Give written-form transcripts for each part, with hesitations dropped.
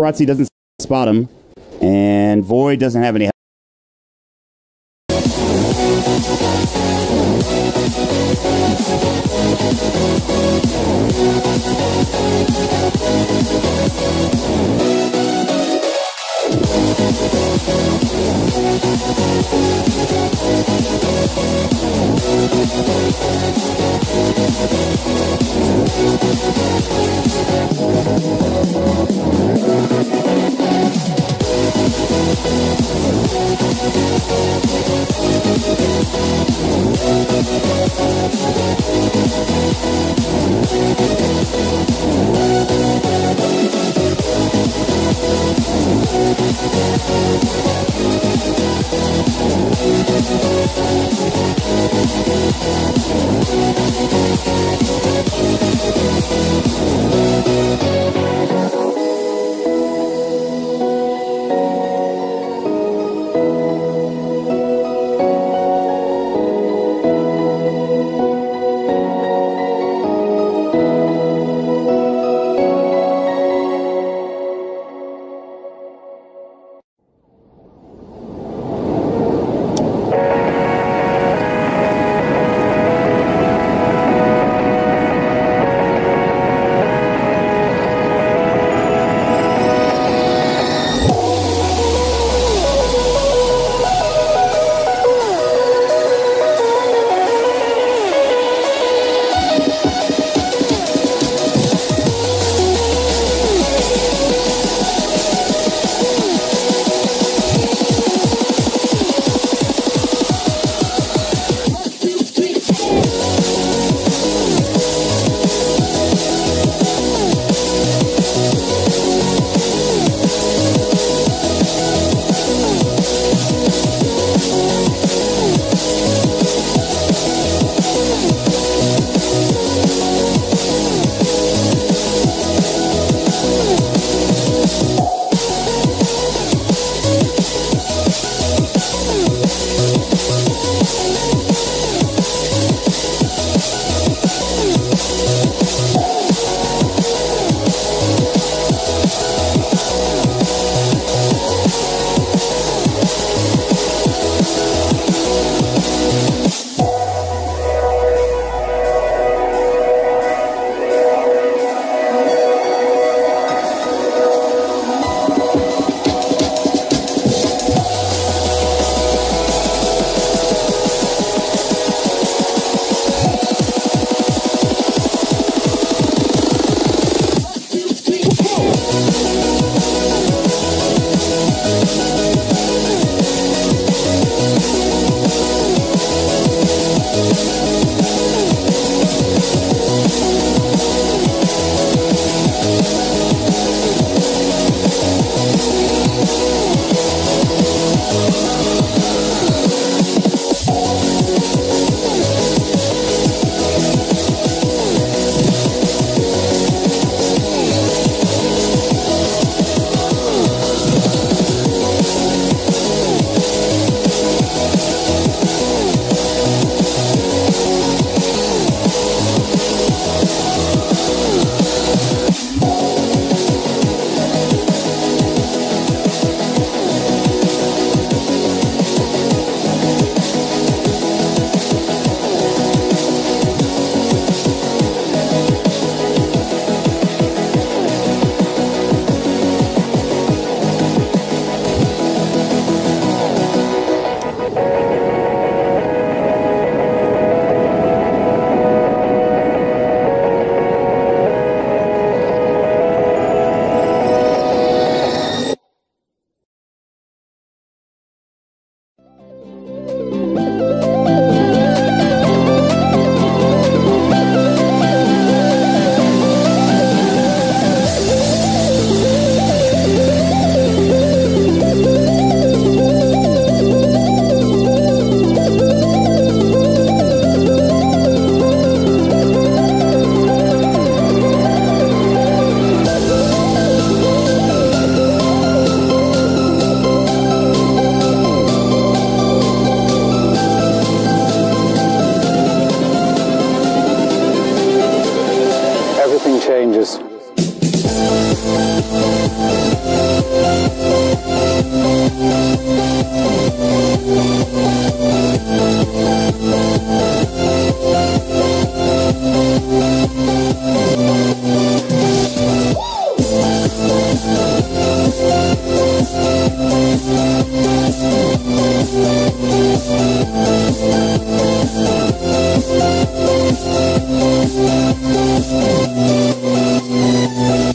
Paparazzi doesn't spot him, and Void doesn't have any.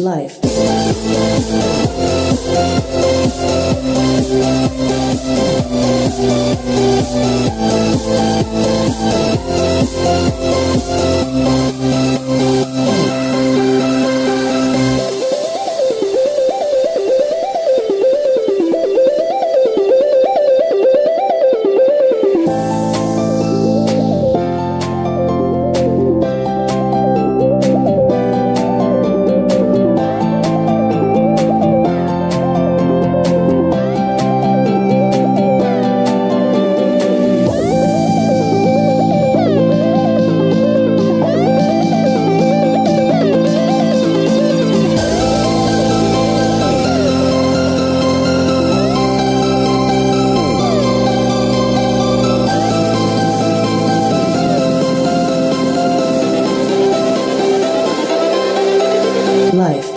Life. Life.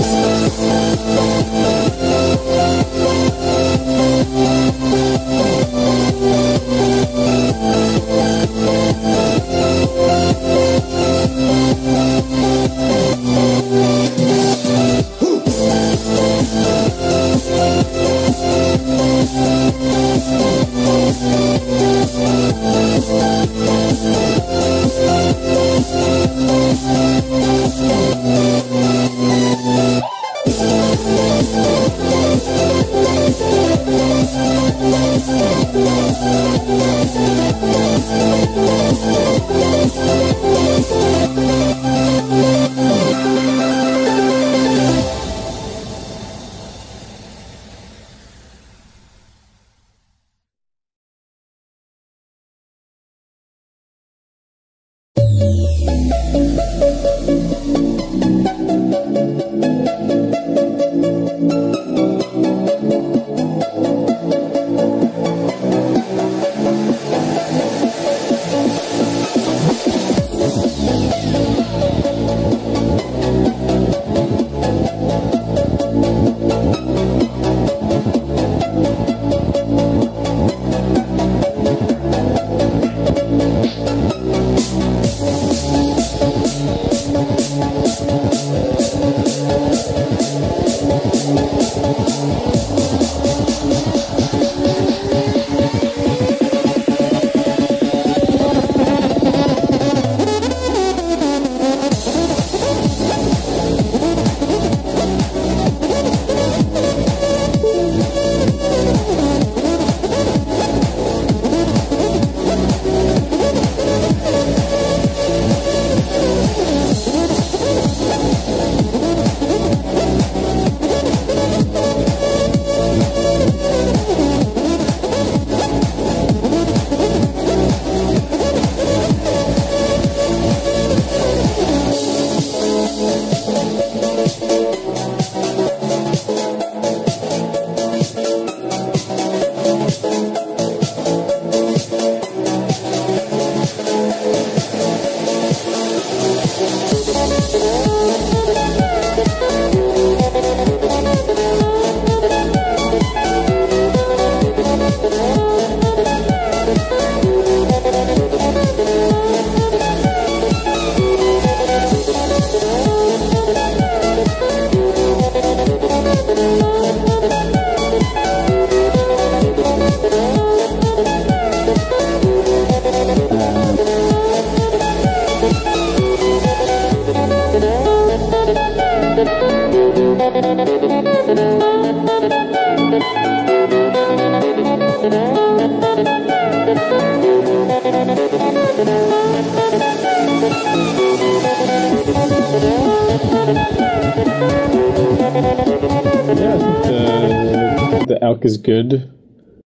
Yeah, I think the elk is good.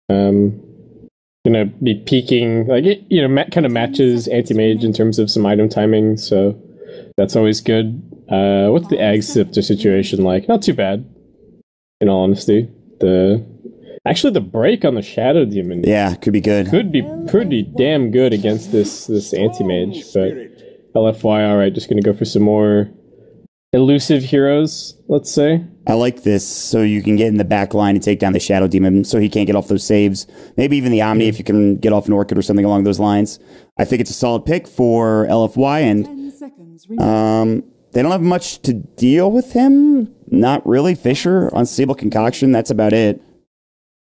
Gonna be peaking, like, it, you know, kind of matches anti-mage in terms of some item timing, so that's always good. What's the ag scepter situation like? Not too bad, in all honesty. Actually, the break on the Shadow Demon, yeah, could be good. could be pretty damn good against this anti-mage, but LFY, alright, just gonna go for some more elusive heroes, let's say. I like this, so you can get in the back line and take down the Shadow Demon, so he can't get off those saves. Maybe even the Omni if you can get off an Orchid or something along those lines. I think it's a solid pick for LFY, and they don't have much to deal with him. Not really. Fisher, Unstable Concoction, that's about it.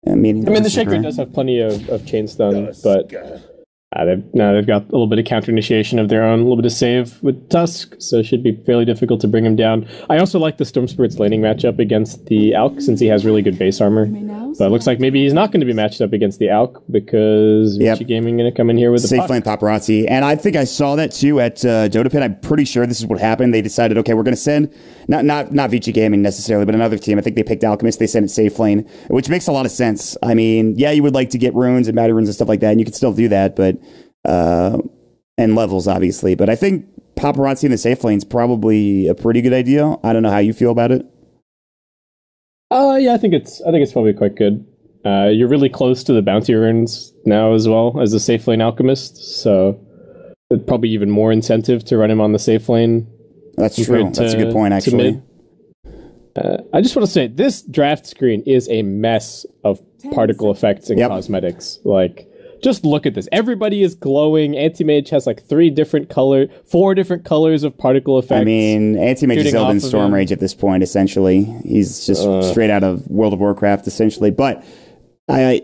I mean the Shaker does have plenty of chain stun, but they've got a little bit of counter initiation of their own, a little bit of save with Tusk, so it should be fairly difficult to bring him down. I also like the Storm Spirit's laning matchup against the Alk, since he has really good base armor. But it looks like maybe he's not going to be matched up against the Alk, because Vici Gaming going to come in here with the Safe Lane Paparazzi. And I think I saw that too at DOTA Pit. I'm pretty sure this is what happened. They decided, okay, we're going to send, not Vici Gaming necessarily, but another team. I think they picked Alchemist. They sent it Safe Lane, which makes a lot of sense. I mean, yeah, you would like to get runes and matter runes and stuff like that, and you can still do that, but and levels, obviously. But I think Paparazzi in the safe lane is probably a pretty good idea. I don't know how you feel about it. Yeah, I think it's probably quite good. You're really close to the bounty runes now as well as the safe lane alchemist, so probably even more incentive to run him on the safe lane. That's true. That's a good point, actually. I just want to say, this draft screen is a mess of particle effects and cosmetics. Like, just look at this. Everybody is glowing. Anti-Mage has like 4 different colors of particle effects. I mean, Anti-Mage is Elden Storm Rage at this point, essentially. He's just straight out of World of Warcraft, essentially. But I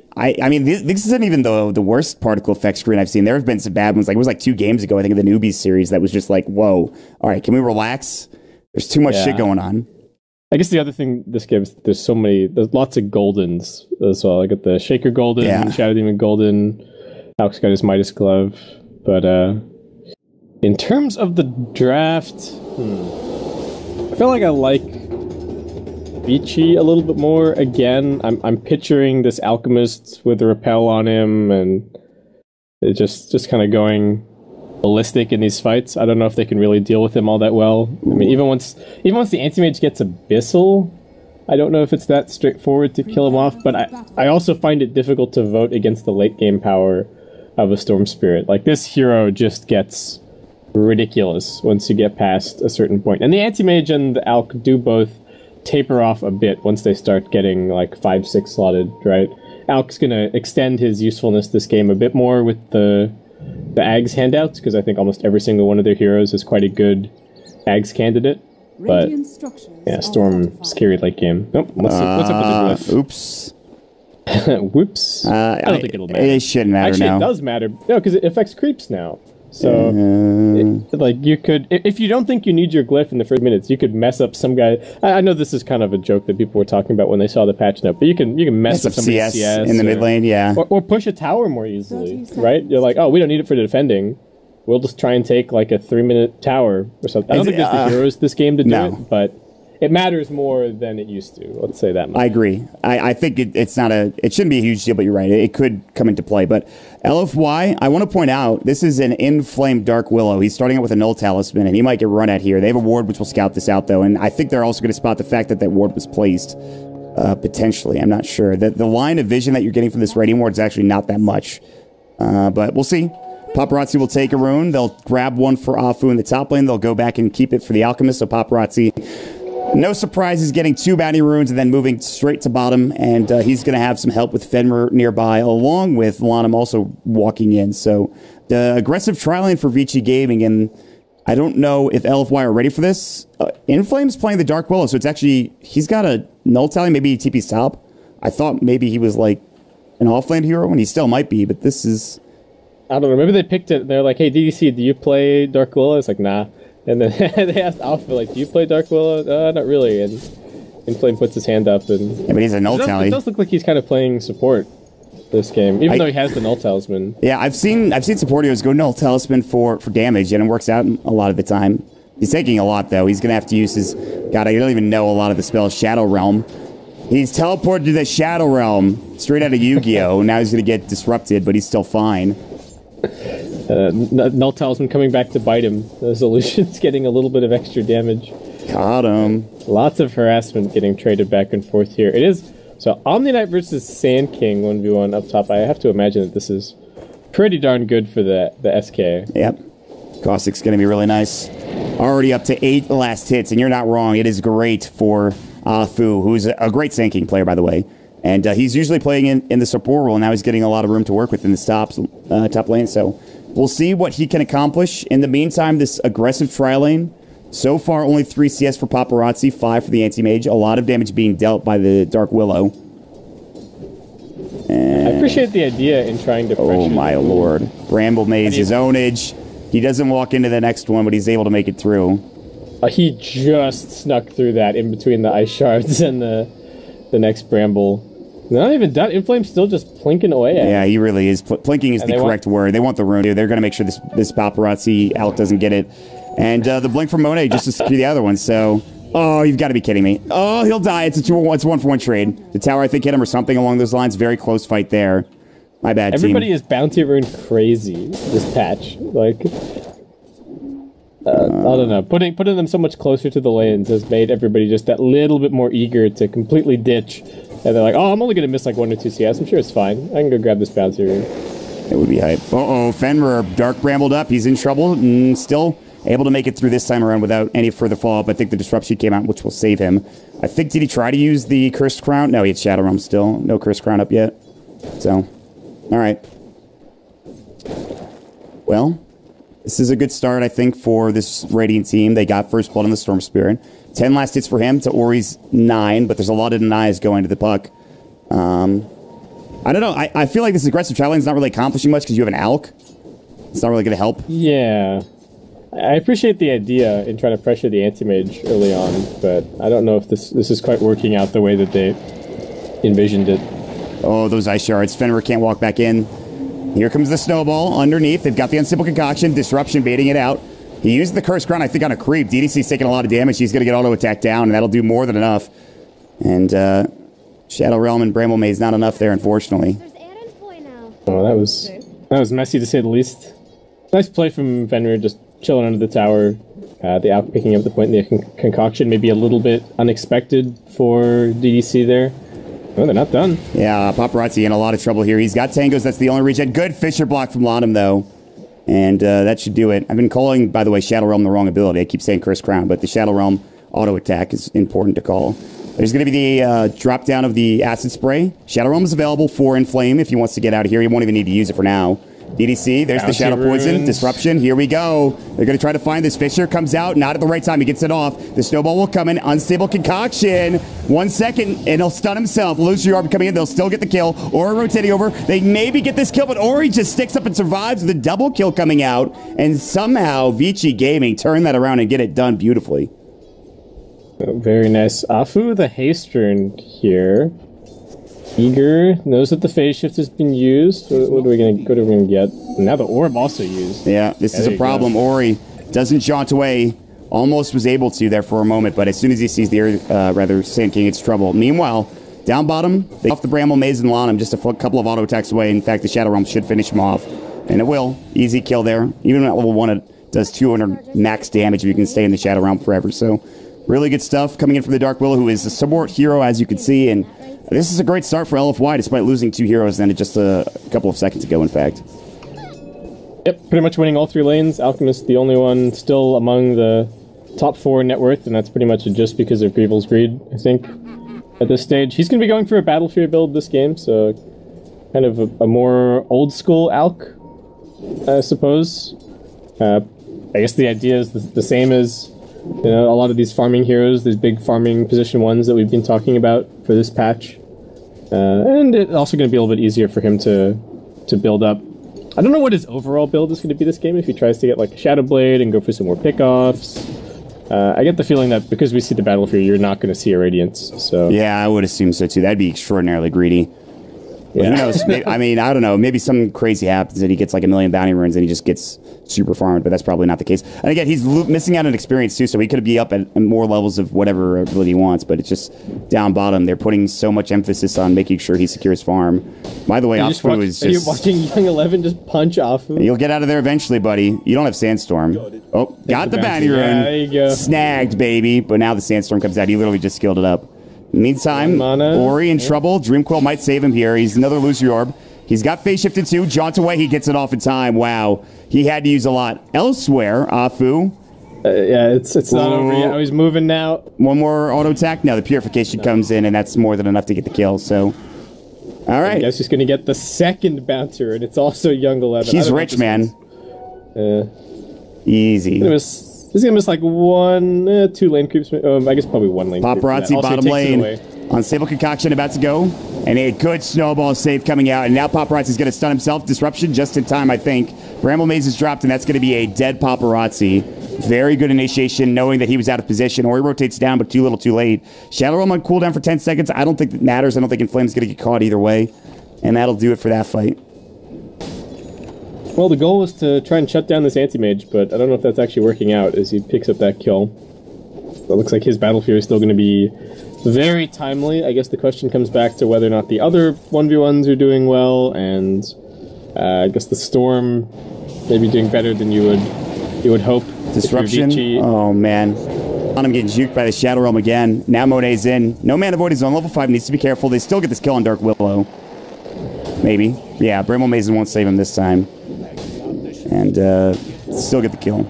mean, this isn't even the worst particle effect screen I've seen. There have been some bad ones. Like, it was like 2 games ago, I think, in the Newbies series that was just like, whoa. All right, can we relax? There's too much shit going on. I guess the other thing this gives, there's lots of Goldens as well. I got the Shaker Golden, Shadow Demon Golden, Alex got his Midas Glove. But in terms of the draft, I feel like I like Vici a little bit more. Again, I'm picturing this Alchemist with a repel on him, and it just kind of going ballistic in these fights. I don't know if they can really deal with him all that well. I mean, even once the Anti-Mage gets Abyssal, I don't know if it's that straightforward to kill him off, but I also find it difficult to vote against the late game power of a Storm Spirit. Like, this hero just gets ridiculous once you get past a certain point. And the Anti-Mage and the Alk do both taper off a bit once they start getting like 5-6 slotted, right? Alk's gonna extend his usefulness this game a bit more with the Ags handouts, because I think almost every single one of their heroes is quite a good Ags candidate. But yeah, Storm, scary late game. Nope, what's up with the glyph? Oops. Whoops. I don't think it'll matter. It shouldn't matter. Actually, now. It does matter. No, because it affects creeps now. So, like, you could, if you don't think you need your glyph in the first minutes, you could mess up some guy. I know this is kind of a joke that people were talking about when they saw the patch note, but you can mess up somebody's CS in the mid lane, or push a tower more easily, right? You're like, oh, we don't need it for defending. We'll just try and take like a 3-minute tower or something. I don't think there's the heroes this game to do it, but it matters more than it used to. Let's say that much. I agree. I think it shouldn't be a huge deal, but you're right. It could come into play. But LFY, I want to point out, this is an Inflamed Dark Willow. He's starting out with a Null Talisman, and he might get run at here. They have a ward which will scout this out, though, and I think they're also going to spot the fact that ward was placed, potentially. I'm not sure. The line of vision that you're getting from this Radiant Ward is actually not that much. But we'll see. Paparazzi will take a rune. They'll grab one for Afu in the top lane. They'll go back and keep it for the Alchemist, so Paparazzi, no surprise, he's getting 2 bounty runes and then moving straight to bottom, and he's going to have some help with Fenrir nearby, along with Lanham also walking in. So the aggressive trialing for Vici Gaming, and I don't know if LFY are ready for this. Inflame's playing the Dark Willow, so it's actually, he's got a Null Tally, maybe TP's top. I thought maybe he was like an offlane hero, and he still might be, but this is... I don't know, maybe they picked it, they're like, hey, DDC, do you play Dark Willow? It's like, nah. And then they asked Alpha, like, do you play Dark Willow? Not really. And Inflame puts his hand up. And yeah, but he's a Null Tally. It does look like he's kind of playing support this game, even though he has the Null Talisman. Yeah, I've seen support heroes go Null Talisman for damage, and it works out a lot of the time. He's taking a lot, though. He's going to have to use his... God, I don't even know a lot of the spells. Shadow Realm. He's teleported to the Shadow Realm, straight out of Yu-Gi-Oh! Now he's going to get disrupted, but he's still fine. Null Talisman coming back to bite him. The Solution's getting a little bit of extra damage. Got him. Lots of harassment getting traded back and forth here. It is... So, Omni Knight versus Sand King 1v1 up top. I have to imagine that this is pretty darn good for the SK. Yep. Caustic's going to be really nice. already up to 8 last hits, and you're not wrong. It is great for Fu, who's a great sinking player, by the way. And he's usually playing in the support role, and now he's getting a lot of room to work with in the top lane. So we'll see what he can accomplish. In the meantime, this aggressive tri lane, so far only 3 CS for Paparazzi, 5 for the Anti-Mage. A lot of damage being dealt by the Dark Willow. And I appreciate the idea in trying to pressure. Oh my lord. Bramble Maze, his ownage. He doesn't walk into the next one, but he's able to make it through. He just snuck through that in between the ice shards and the next Bramble. Not even done. Inflame's still just plinking away at Yeah, he really is. Plinking is the correct word. They want the rune. They're going to make sure this Paparazzi Alec doesn't get it. And the blink from Monet just to secure the other one. So, oh, you've got to be kidding me. Oh, he'll die. It's a 1-for-1 trade. The tower, I think, hit him or something along those lines. Very close fight there. My bad, Everybody team. is bounty rune crazy this patch. Like, I don't know. Putting them so much closer to the lanes has made everybody just that little bit more eager to completely ditch. And they're like, oh, I'm only going to miss like 1 or 2 CS. I'm sure it's fine. I can go grab this bounty rune. It would be hype. Uh-oh, Fenrir dark brambled up. He's in trouble. Still able to make it through this time around without any further follow-up. I think the disruption came out, which will save him. I think, did he try to use the Cursed Crown? No, he had Shadow Realm still. No Cursed Crown up yet. So, all right. Well, this is a good start, I think, for this Radiant team. They got first blood on the Storm Spirit. 10 last hits for him to Ori's 9, but there's a lot of denies going to the puck. I don't know. I feel like this aggressive tri lane's not really accomplishing much because you have an Alc. It's not really going to help. Yeah. I appreciate the idea in trying to pressure the Anti-Mage early on, but I don't know if this is quite working out the way that they envisioned it. Oh, those ice shards. Fenrir can't walk back in. Here comes the snowball underneath. They've got the Unsimple Concoction. Disruption baiting it out. He used the Cursed Crown, I think, on a creep. DDC's taking a lot of damage. He's going to get auto attack down, and that'll do more than enough. And Shadow Realm and Bramble Maze not enough there, unfortunately. Oh, that was messy to say the least. Nice play from Fenrir, just chilling under the tower. The Alc picking up the point in the concoction, maybe a little bit unexpected for DDC there. Oh, they're not done. Yeah, Paparazzi in a lot of trouble here. He's got Tangos. That's the only regen. Good Fisher block from Laudum, though. And that should do it. I've been calling, by the way, Shadow Realm the wrong ability. I keep saying Cursed Crown, but the Shadow Realm auto attack is important to call. There's going to be the drop down of the Acid Spray. Shadow Realm is available for Inflame if he wants to get out of here. He won't even need to use it for now. DDC, there's the Shadow Poison. Disruption, here we go. They're going to try to find this. Fisher comes out, not at the right time. He gets it off. The Snowball will come in. Unstable Concoction. 1 second, and he'll stun himself. Illusory Orb coming in. They'll still get the kill. Ori rotating over. They maybe get this kill, but Ori just sticks up and survives with a double kill coming out. And somehow, Vici Gaming turned that around and get it done beautifully. Oh, very nice. Afu the haste rune here. Eager knows that the phase shift has been used. What are we gonna get? Now the orb also used. Yeah, this is a problem. Go. Ori doesn't jaunt away. Almost was able to there for a moment, but as soon as he sees the Sand King, it's trouble. Meanwhile, down bottom, they off the Bramble Maze and Lawn him just a couple of auto attacks away. In fact, the Shadow Realm should finish him off, and it will. Easy kill there. Even at level 1, it does 200 max damage if you can stay in the Shadow Realm forever. So, really good stuff coming in from the Dark Willow, who is a support hero, as you can see, and this is a great start for LFY, despite losing 2 heroes then just a couple of seconds ago, in fact. Yep, pretty much winning all 3 lanes. Alchemist, the only one still among the top 4 net worth, and that's pretty much just because of Greevil's Greed, I think, at this stage. He's going to be going for a Battle Fury build this game, so kind of a more old-school Alch, I suppose. I guess the idea is the same as a lot of these farming heroes, these big farming position ones that we've been talking about for this patch. And it's also going to be a little bit easier for him to build up. I don't know what his overall build is going to be this game, if he tries to get like a Shadow Blade and go for some more pickoffs. I get the feeling that because we see the Battle Fury, you're not going to see a Radiance. So yeah, I would assume so too. That'd be extraordinarily greedy. Yeah. Who knows? I mean, I don't know. Maybe something crazy happens and he gets like 1 million bounty runes and he just gets super farmed, but that's probably not the case. And again, he's missing out on experience too, so he could be up at more levels of whatever ability he wants, but it's just down bottom. They're putting so much emphasis on making sure he secures farm. By the way, Afu is just... Are you watching Young 11 just punch Afu? You'll get out of there eventually, buddy. You don't have Sandstorm. Oh, got the bounty rune. Yeah, there you go. Snagged, baby. But now the Sandstorm comes out. He literally just skilled it up. Meantime, Ori in trouble. Dreamcoil might save him here. He's another Illusory Orb. He's got phase shifted too. Jaunt away. He gets it off in time. Wow. He had to use a lot. Elsewhere, Afu Yeah, it's not over yet. Oh, he's moving now. One more auto attack. No, the purification comes in, and that's more than enough to get the kill. So, all right. I guess he's gonna get the second bouncer, and it's also young 11. He's rich, man. Easy. He's gonna miss like one, 2 lane creeps. I guess probably 1 lane. Paparazzi bottom lane. Unstable concoction about to go, and a good snowball save coming out, and now Paparazzi's going to stun himself. Disruption just in time, I think. Bramble Maze is dropped, and that's going to be a dead Paparazzi. Very good initiation, knowing that he was out of position, or he rotates down, but too little too late. Shadow Realm on cooldown for 10 seconds. I don't think that matters. I don't think Inflame's going to get caught either way, and that'll do it for that fight. Well, the goal was to try and shut down this anti-mage, but I don't know if that's actually working out as he picks up that kill. So it looks like his Battle Fury is still going to be very timely. I guess the question comes back to whether or not the other 1v1s are doing well, and I guess the Storm maybe doing better than you would hope. Disruption? Oh, man. I'm getting juked by the Shadow Realm again. Now Monet's in. No Mana Void is on level 5. Needs to be careful. They still get this kill on Dark Willow. Maybe. Yeah, Bramble Mason won't save him this time. And still get the kill.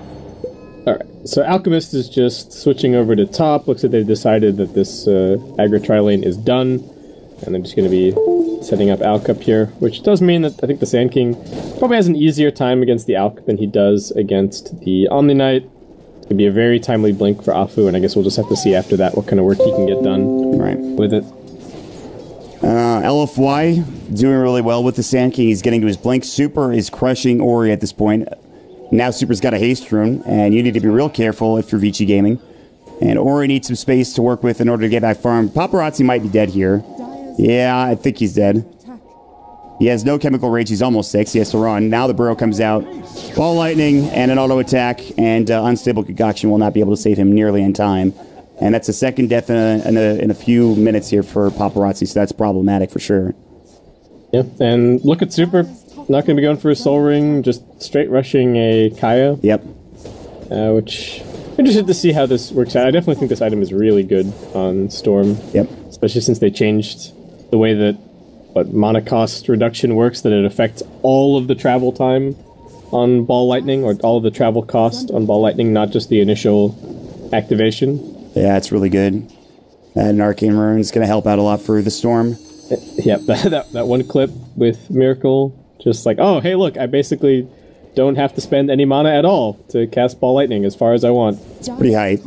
Alright, so Alchemist is just switching over to top. Looks like they've decided that this aggro tri-lane is done. And they're just going to be setting up Alch up here, which does mean that I think the Sand King probably has an easier time against the Alch than he does against the Omni Knight. It's going to be a very timely blink for Afu, and I guess we'll just have to see after that what kind of work he can get done with it. LFY doing really well with the Sand King. He's getting to his blink. Super is crushing Ori at this point. Now Super's got a haste rune, and you need to be real careful if you're Vici Gaming. And Ori needs some space to work with in order to get back farm. Paparazzi might be dead here. Yeah, I think he's dead. He has no chemical rage. He's almost 6. He has to run. Now the Burrow comes out. Ball Lightning and an auto attack, and Unstable Concoction will not be able to save him nearly in time. And that's a second death in a few minutes here for Paparazzi, so that's problematic for sure. Yeah, and look at Super. Not going to be going for a Soul Ring, just straight rushing a Kaya. Yep. Which, interested to see how this works out. I definitely think this item is really good on Storm. Yep. Especially since they changed the way that mana cost reduction works, that it affects all of the travel time on Ball Lightning, or all of the travel cost on Ball Lightning, not just the initial activation. Yeah, it's really good. And Arcane Rune is going to help out a lot for the Storm. Yep, that one clip with Miracle. Just like, oh, hey, look, I basically don't have to spend any mana at all to cast Ball Lightning as far as I want. It's pretty hype.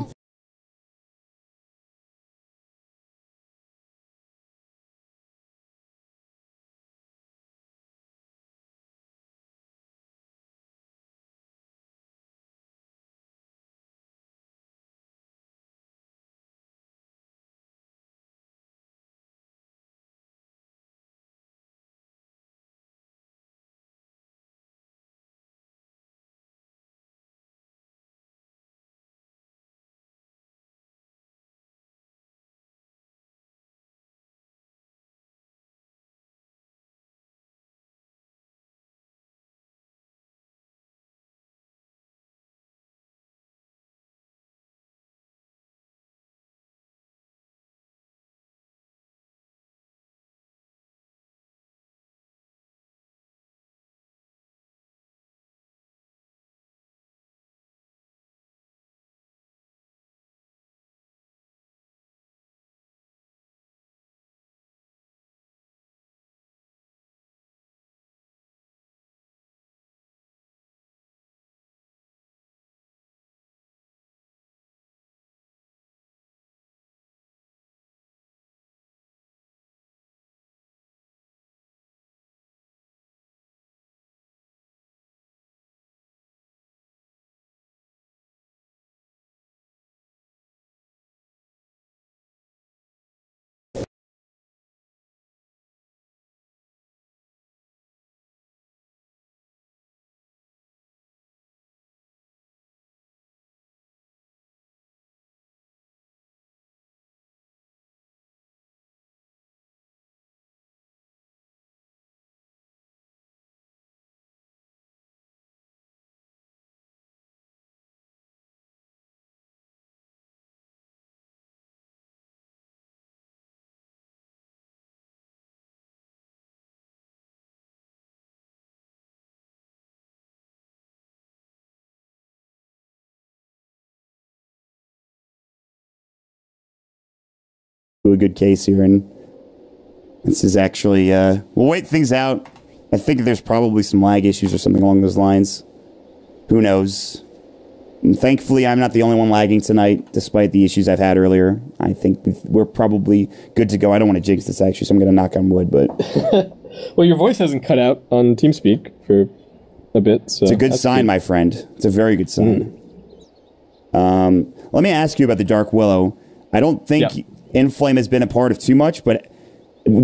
a good case here, and this is actually, we'll wait things out. I think there's probably some lag issues or something along those lines. Who knows? And thankfully, I'm not the only one lagging tonight, despite the issues I've had earlier. I think we're probably good to go. I don't want to jinx this, actually, so I'm going to knock on wood, but... Well, your voice hasn't cut out on TeamSpeak for a bit, so... It's a good sign, my friend. It's a very good sign. Let me ask you about the Dark Willow. I don't think Inflame has been a part of too much, but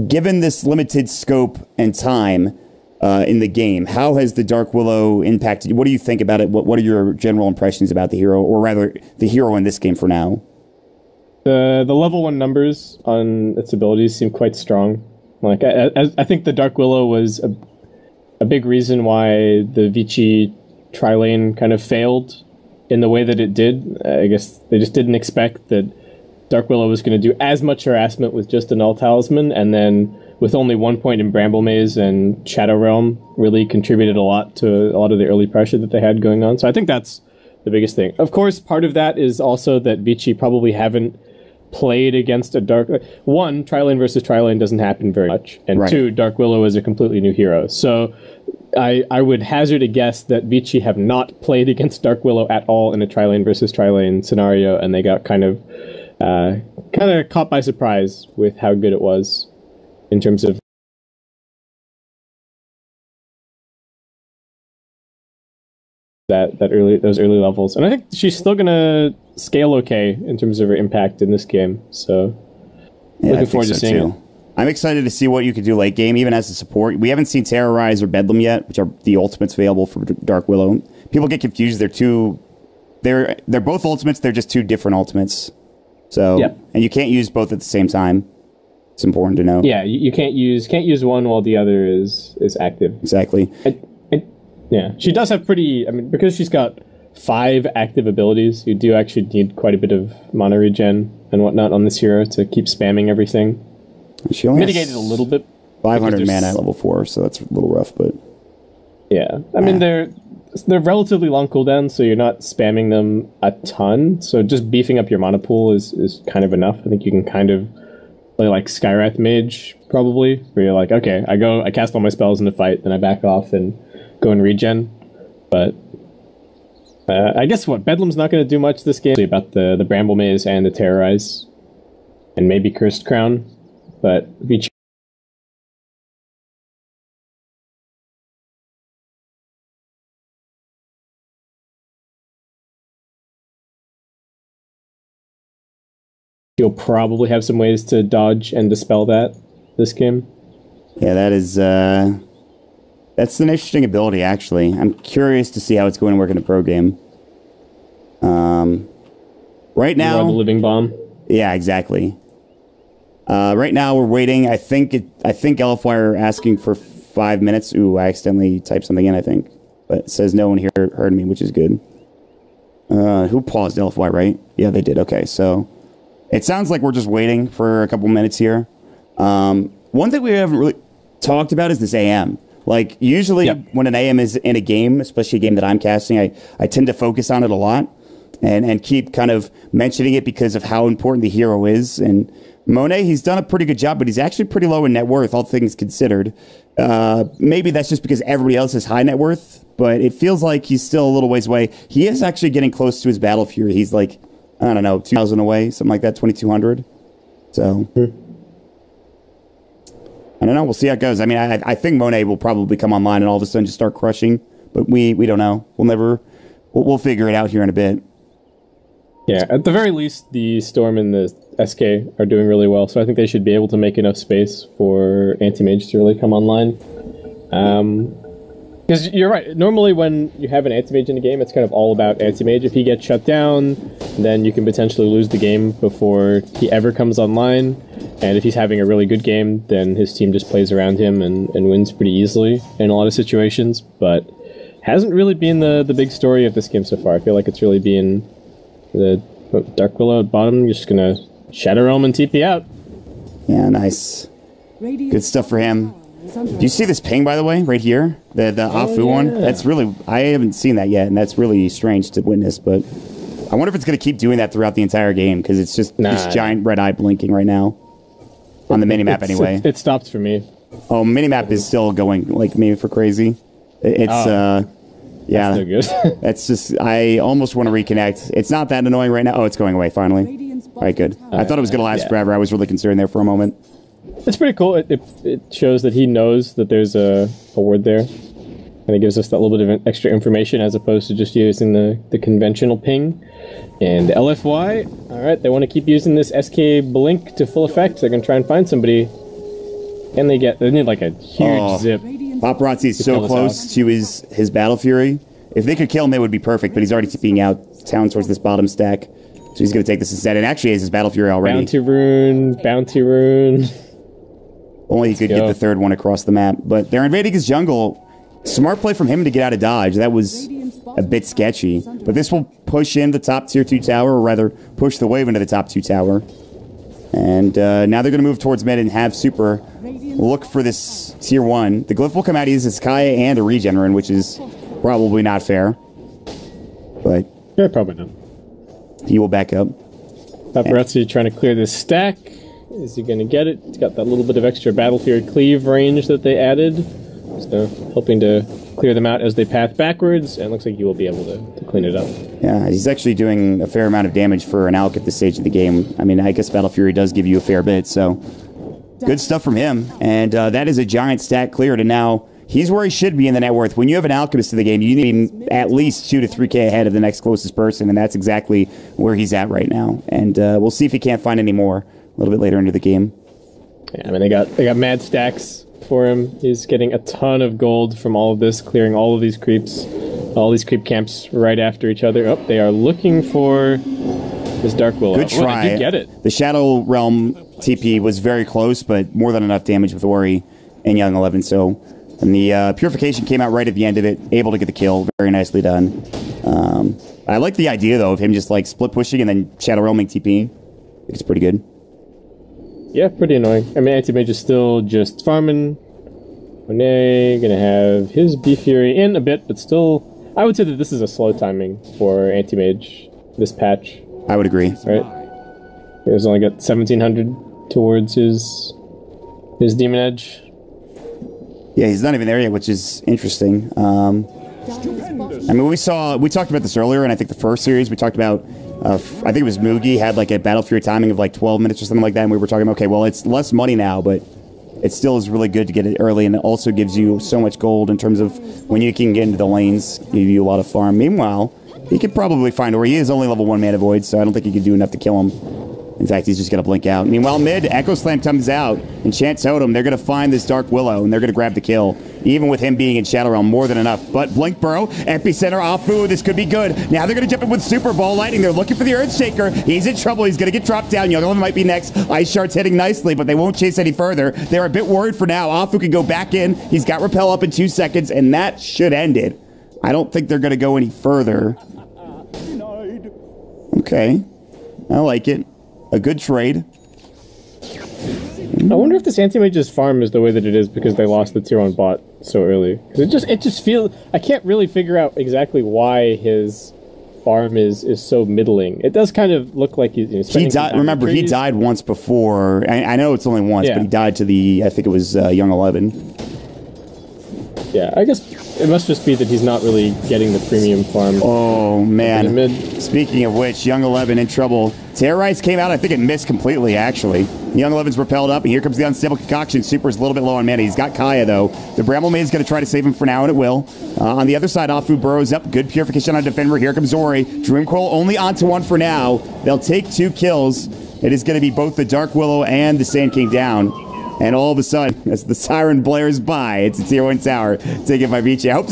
given this limited scope and time in the game, how has the Dark Willow impacted you? What do you think about it? What are your general impressions about the hero, or rather, the hero in this game for now? The level 1 numbers on its abilities seem quite strong. Like, I think the Dark Willow was a big reason why the Vici tri-lane kind of failed in the way that it did. I guess they just didn't expect that Dark Willow was going to do as much harassment with just a Null Talisman, and then with only 1 point in Bramble Maze and Shadow Realm really contributed a lot to a lot of the early pressure that they had going on. So I think that's the biggest thing. Of course, part of that is also that Vici probably haven't played against a Dark... One, tri-lane versus tri-lane doesn't happen very much, and two, Dark Willow is a completely new hero. So I would hazard a guess that Vici have not played against Dark Willow at all in a tri-lane versus tri-lane scenario, and they got kind of caught by surprise with how good it was in terms of those early levels. And I think she's still gonna scale okay in terms of her impact in this game. So looking forward to seeing it. I'm excited to see what you can do late game, even as a support. We haven't seen Terrorize or Bedlam yet, which are the ultimates available for Dark Willow. People get confused. They're both ultimates. They're just two different ultimates. So and you can't use both at the same time. It's important to know. Yeah, you can't use one while the other is active. Exactly. Yeah, she does have pretty... I mean, because she's got 5 active abilities, you do actually need quite a bit of mana regen and whatnot on this hero to keep spamming everything. She only mitigated a little bit. 500 mana at level 4, so that's a little rough, but... Yeah, I mean, they're relatively long cooldowns, so you're not spamming them a ton, so just beefing up your mana pool is kind of enough. I think you can kind of play like Skywrath Mage, probably, where you're like, okay, I cast all my spells in the fight, then I back off and go and regen. But I guess Bedlam's not going to do much this game. About the Bramble Maze and the Terrorize, and maybe Cursed Crown, but Vici you'll probably have some ways to dodge and dispel that this game. Yeah, that's an interesting ability, actually. I'm curious to see how it's going to work in a pro game. Right now... the living bomb. Yeah, exactly. Right now, we're waiting. I think LFY are asking for 5 minutes. Ooh, I accidentally typed something in, I think. But it says no one here heard me, which is good. Who paused LFY, right? Yeah, they did. Okay, so... It sounds like we're just waiting for a couple minutes here. One thing we haven't really talked about is this AM. Like, usually when an AM is in a game, especially a game that I'm casting, I tend to focus on it a lot and keep kind of mentioning it because of how important the hero is. And Monet, he's done a pretty good job, but he's actually pretty low in net worth, all things considered. Maybe that's just because everybody else is high net worth, but it feels like he's still a little ways away. He is actually getting close to his Battle Fury. He's like, I don't know, 2,000 away, something like that, 2,200. So... I don't know. We'll see how it goes. I mean, I think Monet will probably come online and all of a sudden just start crushing, but we don't know. We'll figure it out here in a bit. Yeah, at the very least, the Storm and the SK are doing really well, so I think they should be able to make enough space for Anti-Mage to really come online. Because you're right, normally when you have an Anti-Mage in a game, it's kind of all about Anti-Mage. If he gets shut down, then you can potentially lose the game before he ever comes online. And if he's having a really good game, then his team just plays around him and wins pretty easily in a lot of situations. But hasn't really been the big story of this game so far. I feel like it's really been the Dark Willow at bottom. You're just going to Shadow Realm and TP out. Yeah, nice. Good stuff for him. Do you see this ping, by the way, right here? The Afu one? That's really... I haven't seen that yet, and that's really strange to witness, but... I wonder if it's going to keep doing that throughout the entire game, because it's just this giant red eye blinking right now. On the minimap, anyway. It stopped for me. Oh, minimap is still going, like, maybe for crazy. It's, yeah. That's no good. That's just, I almost want to reconnect. It's not that annoying right now. Oh, it's going away, finally. All right, good. I thought it was going to last forever. I was really concerned there for a moment. It's pretty cool. It shows that he knows that there's a ward there. And it gives us that little bit of extra information as opposed to just using the conventional ping. And LFY, alright, they want to keep using this SK blink to full effect. They're going to try and find somebody. And they need like a huge zip. Paparazzi is so close to his Battle Fury. If they could kill him, it would be perfect, but he's already TPing out down towards this bottom stack. So he's going to take this instead. And actually, he has his Battle Fury already. Bounty rune. Only he could get the third one across the map. But they're invading his jungle. Smart play from him to get out of dodge. That was a bit sketchy. But this will push in the top tier 2 tower, or rather, push the wave into the top 2 tower. And now they're going to move towards mid and have super look for this tier 1. The glyph will come out. He uses Kaya and a regen, which is probably not fair. But yeah, probably not. He will back up. Paparazzi trying to clear this stack. Is he going to get it? It's got that little bit of extra Battle Fury cleave range that they added. So, hoping to clear them out as they path backwards, and it looks like you will be able to clean it up. Yeah, he's actually doing a fair amount of damage for an Alk at this stage of the game. I mean, I guess Battle Fury does give you a fair bit, so good stuff from him. And that is a giant stack cleared, and now he's where he should be in the net worth. When you have an Alchemist in the game, you need at least 2 to 3k ahead of the next closest person, and that's exactly where he's at right now. And we'll see if he can't find any more a little bit later into the game. Yeah, I mean, they got mad stacks for him. He's getting a ton of gold from all of this, clearing all of these creeps, all these creep camps right after each other. Oh, they are looking for this Dark Willow. Good try. They did get it. The Shadow Realm TP was very close, but more than enough damage with Ori and Young 11. So, and the Purification came out right at the end of it, able to get the kill. Very nicely done. I like the idea, though, of him just like split pushing and then Shadow Realming TP. I think it's pretty good. Yeah, pretty annoying. I mean, Anti-Mage is still just farming. Monet gonna have his B-Fury in a bit, but still, I would say that this is a slow timing for Anti-Mage, this patch. I would agree. Right? He's only got 1700 towards his Demon Edge. Yeah, he's not even there yet, which is interesting. I mean, we talked about this earlier, and I think the first series we talked about, I think it was Mugi had like a Battle Fury timing of like 12 minutes or something like that, and we were talking about, okay, well, it's less money now, but it still is really good to get it early, and it also gives you so much gold in terms of when you can get into the lanes, give you a lot of farm. Meanwhile, he could probably find where he is only level 1 Mana Void, so I don't think he could do enough to kill him. In fact, he's just going to blink out. Meanwhile, mid, Echo Slam comes out, Enchant Totem, they're going to find this Dark Willow, and they're going to grab the kill. Even with him being in Shadow Realm, more than enough. But Blink Burrow, Epicenter, Afu, this could be good. Now they're going to jump in with Super Ball Lightning. They're looking for the Earthshaker. He's in trouble. He's going to get dropped down. Young Eleven might be next. Ice Shard's hitting nicely, but they won't chase any further. They're a bit worried for now. Afu can go back in. He's got Repel up in 2 seconds, and that should end it. I don't think they're going to go any further. Okay. I like it. A good trade. I wonder if this Anti-Mage's farm is the way that it is because they lost the tier 1 bot so early. It just feels... I can't really figure out exactly why his farm is so middling. It does kind of look like he's he died. Remember, he died once before. I know it's only once, but he died to the... I think it was Young 11. Yeah, I guess it must just be that he's not really getting the premium farm. Oh, man. Speaking of which, Young 11 in trouble. Terrorize came out. I think it missed completely, actually. Young 11's repelled up, and here comes the Unstable Concoction. Super's a little bit low on mana. He's got Kaya, though. The Bramble Maid's going to try to save him for now, and it will. On the other side, Afu burrows up. Good Purification on Defender. Here comes Ori. Dreamcoil only onto 1 for now. They'll take 2 kills. It is going to be both the Dark Willow and the Sand King down. And all of a sudden, as the siren blares by, it's a tier 1 tower taken by Vici. I hope